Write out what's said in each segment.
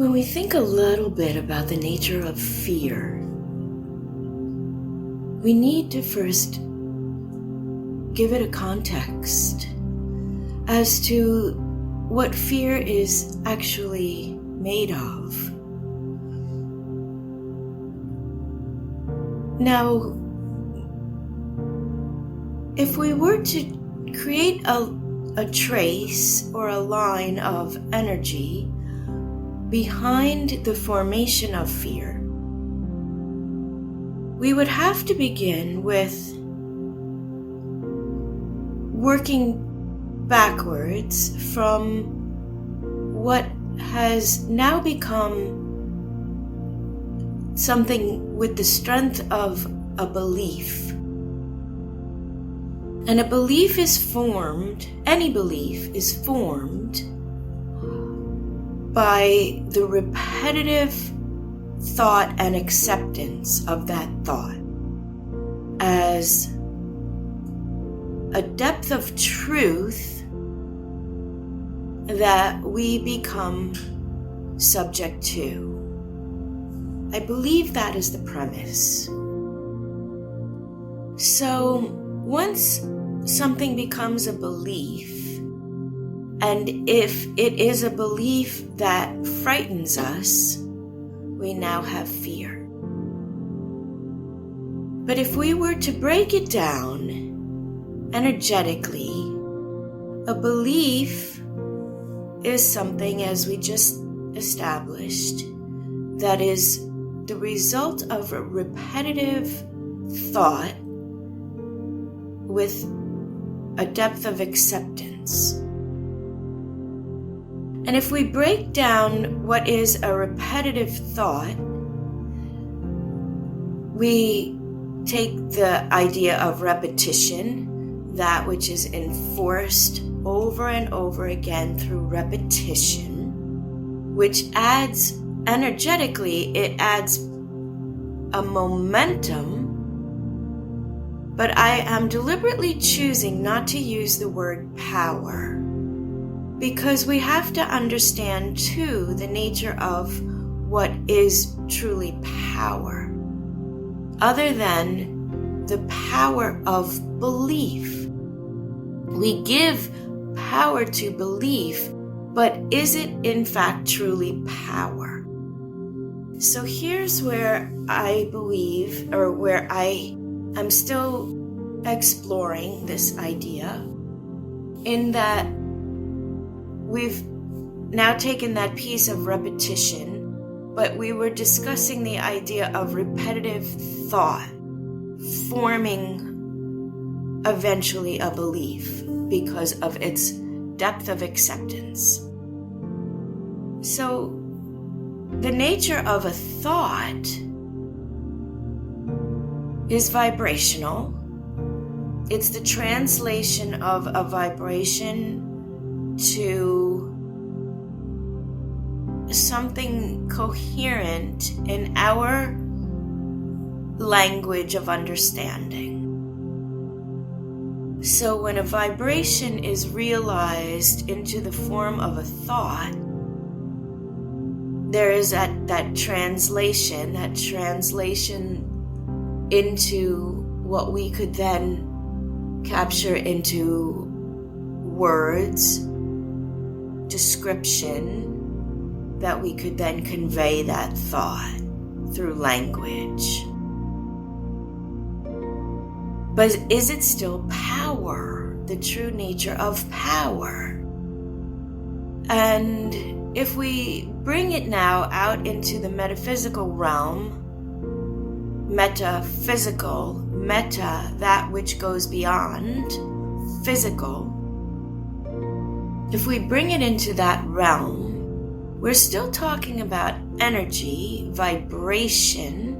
When we think a little bit about the nature of fear, we need to first give it a context as to what fear is actually made of. Now, if we were to create a trace or a line of energy behind the formation of fear, we would have to begin with working backwards from what has now become something with the strength of a belief. And a belief is formed, any belief is formed by the repetitive thought and acceptance of that thought as a depth of truth that we become subject to. I believe that is the premise. So once something becomes a belief, and if it is a belief that frightens us, we now have fear. But if we were to break it down energetically, a belief is something, as we just established, that is the result of a repetitive thought with a depth of acceptance. And if we break down what is a repetitive thought, we take the idea of repetition, that which is enforced over and over again through repetition, which adds energetically, it adds a momentum. But I am deliberately choosing not to use the word power, because we have to understand too the nature of what is truly power, other than the power of belief. We give power to belief, but is it in fact truly power? So here's where I believe, or where I am still exploring this idea, in that we've now taken that piece of repetition, but we were discussing the idea of repetitive thought forming eventually a belief because of its depth of acceptance. So the nature of a thought is vibrational. It's the translation of a vibration to something coherent in our language of understanding. So when a vibration is realized into the form of a thought, there is that translation into what we could then capture into words, description, that we could then convey that thought through language. But is it still power, the true nature of power? And if we bring it now out into the metaphysical realm, metaphysical, meta, that which goes beyond physical, if we bring it into that realm, we're still talking about energy, vibration,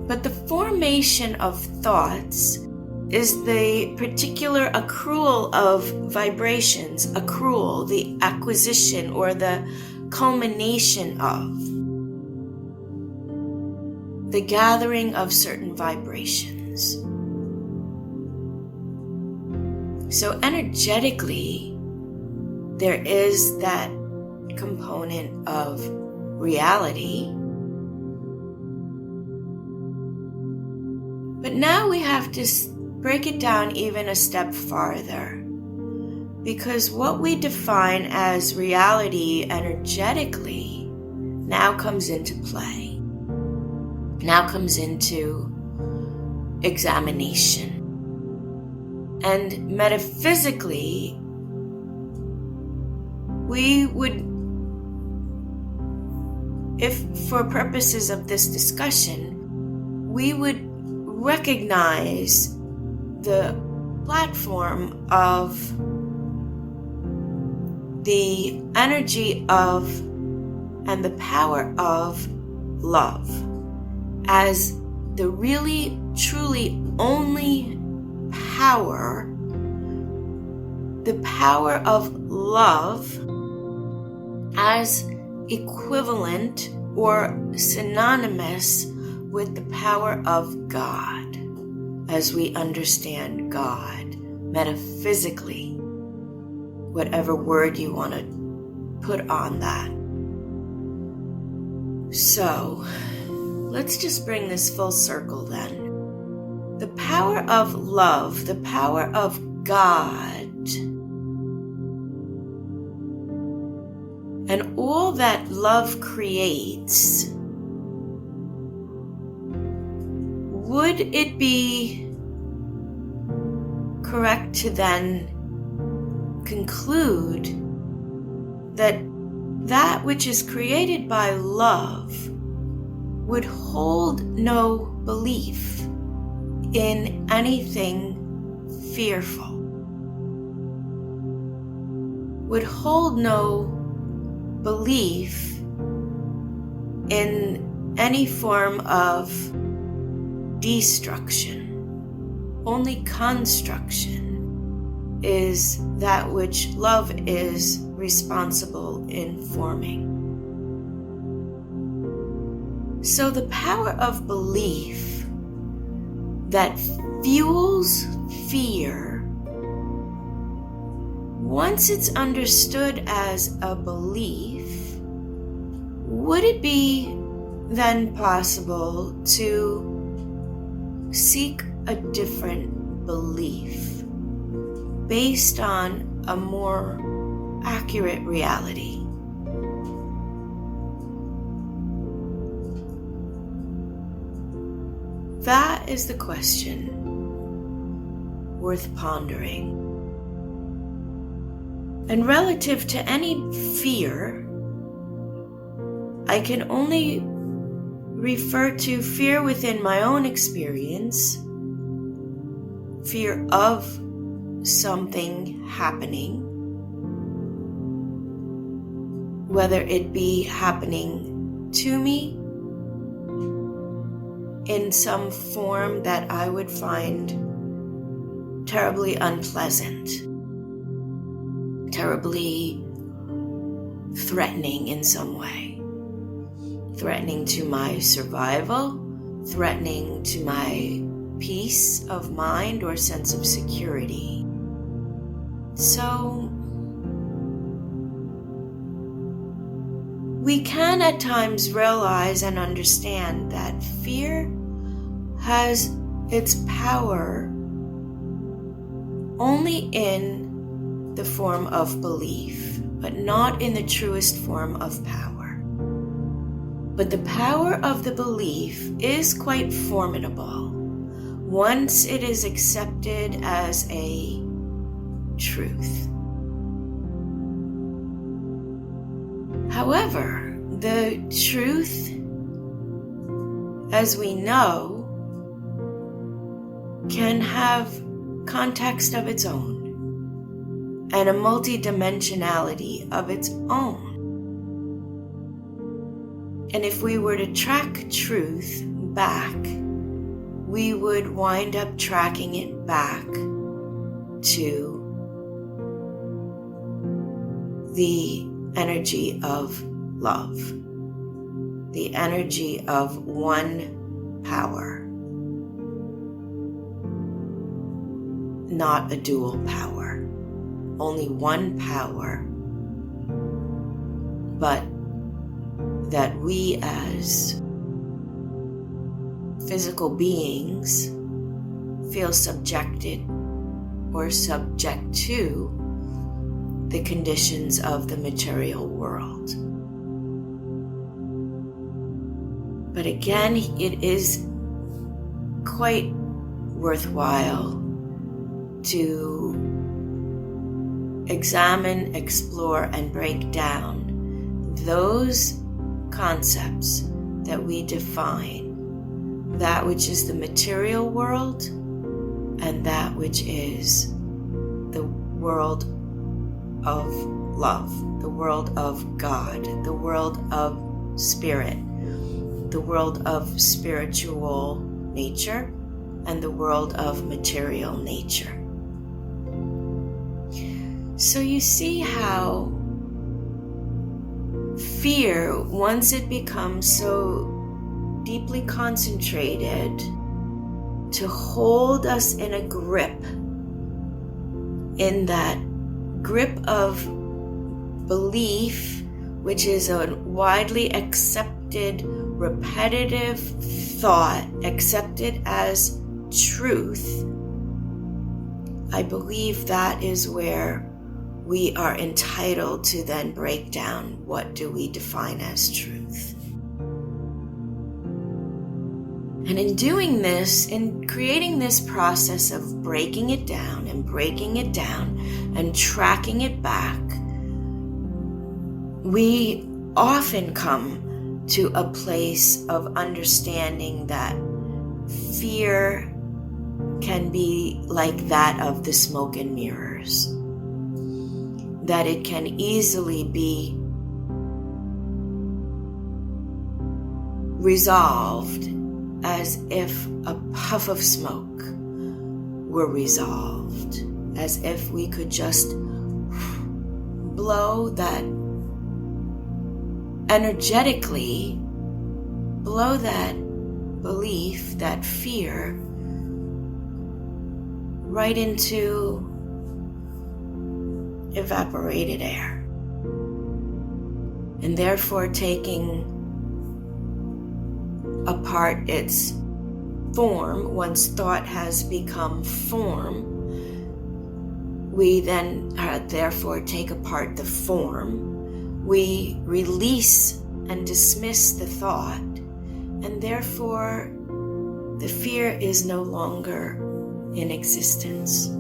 but the formation of thoughts is the particular accrual of vibrations, accrual, the acquisition or the culmination of the gathering of certain vibrations. So energetically, there is that component of reality. But now we have to break it down even a step farther, because what we define as reality energetically now comes into play, now comes into examination. And metaphysically, we would, if for purposes of this discussion, we would recognize the platform of the energy of and the power of love as the really, truly only power, the power of love as equivalent or synonymous with the power of God, as we understand God metaphysically, whatever word you want to put on that. So, let's just bring this full circle then. The power of love, the power of God, and all that love creates, would it be correct to then conclude that that which is created by love would hold no belief in anything fearful, would hold no belief in any form of destruction. Only construction is that which love is responsible in forming. So the power of belief that fuels fear, once it's understood as a belief, would it be then possible to seek a different belief based on a more accurate reality? That is the question worth pondering. And relative to any fear, I can only refer to fear within my own experience, fear of something happening, whether it be happening to me in some form that I would find terribly unpleasant, terribly threatening in some way, threatening to my survival, threatening to my peace of mind or sense of security. So we can at times realize and understand that fear has its power only in the form of belief, but not in the truest form of power. But the power of the belief is quite formidable once it is accepted as a truth. However, the truth, as we know, can have context of its own and a multidimensionality of its own. And if we were to track truth back, we would wind up tracking it back to the energy of love, the energy of one power, not a dual power, only one power but that we as physical beings feel subjected or subject to the conditions of the material world. But again, it is quite worthwhile to examine, explore, and break down those concepts that we define, that which is the material world and that which is the world of love, the world of God, the world of spirit, the world of spiritual nature, and the world of material nature. So you see how fear, once it becomes so deeply concentrated to hold us in a grip, in that grip of belief, which is a widely accepted, repetitive thought, accepted as truth, I believe that is where we are entitled to then break down what do we define as truth. And in doing this, in creating this process of breaking it down and breaking it down and tracking it back, we often come to a place of understanding that fear can be like that of the smoke and mirrors, that it can easily be resolved as if a puff of smoke were resolved, as if we could just blow that energetically, blow that belief, that fear, right into evaporated air. And therefore taking apart its form, once thought has become form, we then therefore take apart the form, we release and dismiss the thought, and therefore the fear is no longer in existence.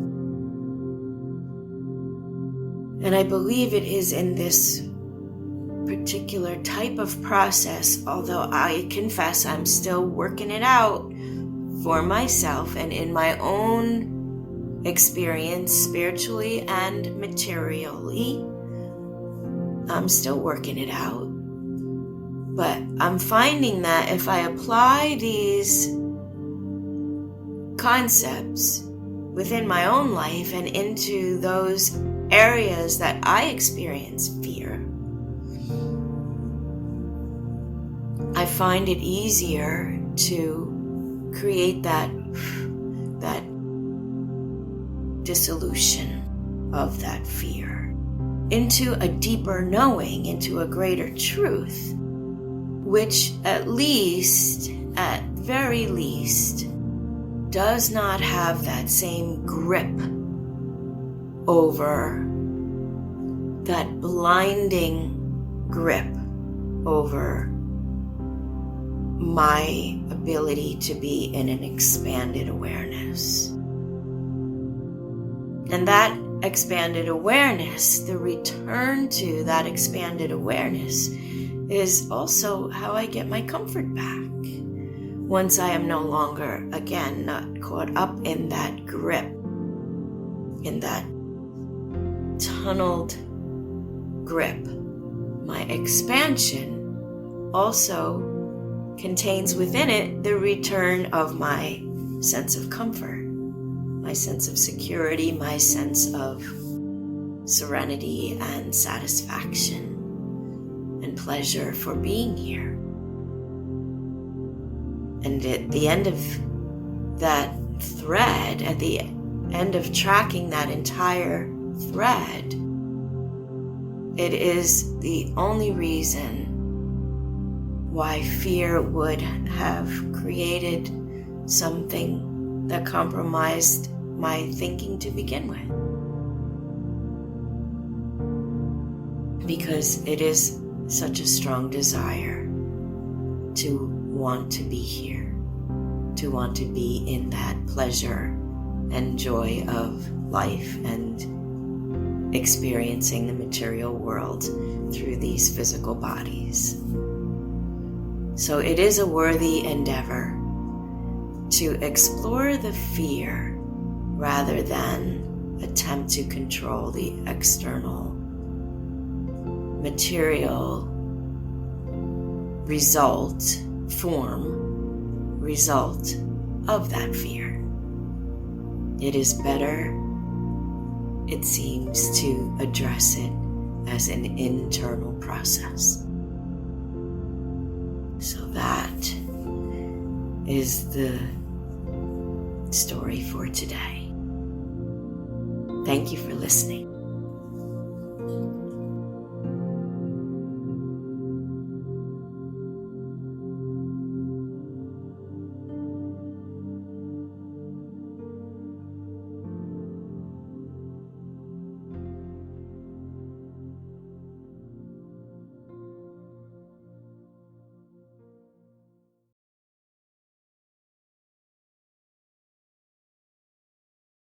And I believe it is in this particular type of process, although I confess I'm still working it out for myself and in my own experience, spiritually and materially. I'm still working it out. But I'm finding that if I apply these concepts within my own life and into those areas that I experience fear, I find it easier to create that dissolution of that fear into a deeper knowing, into a greater truth, which at very least, does not have that same grip over, that blinding grip over my ability to be in an expanded awareness. And that expanded awareness, the return to that expanded awareness, is also how I get my comfort back. Once I am no longer, again, not caught up in that grip, in that tunneled grip, my expansion also contains within it the return of my sense of comfort, my sense of security, my sense of serenity and satisfaction and pleasure for being here. And at the end of that thread, at the end of tracking that entire thread, it is the only reason why fear would have created something that compromised my thinking to begin with. Because it is such a strong desire to want to be here, to want to be in that pleasure and joy of life and experiencing the material world through these physical bodies. So it is a worthy endeavor to explore the fear rather than attempt to control the external material result of that fear. It is better, it seems, to address it as an internal process. So that is the story for today. Thank you for listening.